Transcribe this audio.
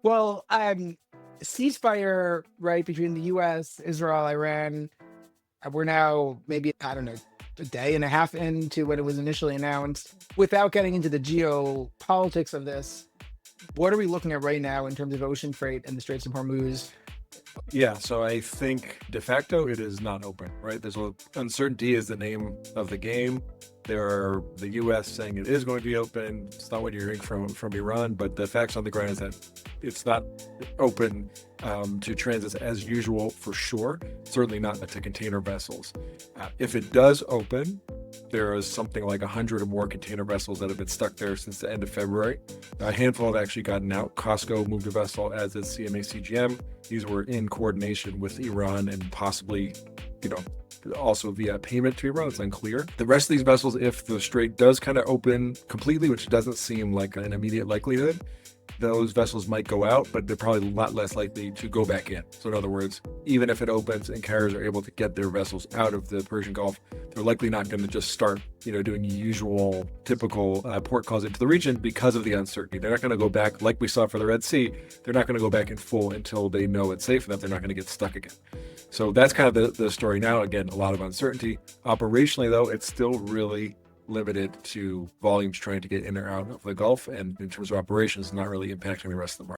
Well, ceasefire, right, between the US, Israel, Iran. We're now maybe, I don't know, a day and a half into when it was initially announced. Without getting into the geopolitics of this, what are we looking at right now in terms of ocean freight and the Straits of Hormuz? Yeah, so I think de facto it is not open, right? There's a uncertainty is the name of the game. There are the U.S. saying it is going to be open. It's not what you're hearing from Iran, but the facts on the ground is that it's not open to transits as usual for sure. Certainly not to container vessels. If it does open, there is something like 100 or more container vessels that have been stuck there since the end of February. A handful have actually gotten out. Costco moved a vessel, as is CMA CGM. These were in coordination with Iran and possibly, you know, also via payment to Iran. It's unclear. The rest of these vessels, if the strait does kind of open completely, which doesn't seem like an immediate likelihood, those vessels might go out, but they're probably a lot less likely to go back in. So in other words, even if it opens and carriers are able to get their vessels out of the Persian Gulf, they're likely not going to just start, doing usual, typical port calls into the region because of the uncertainty. They're not going to go back like we saw for the Red Sea. They're not going to go back in full until they know it's safe enough. They're not going to get stuck again. So that's kind of the story now. Again, a lot of uncertainty. Operationally, though, it's still really limited to volumes trying to get in or out of the Gulf, and in terms of operations, not really impacting the rest of the market.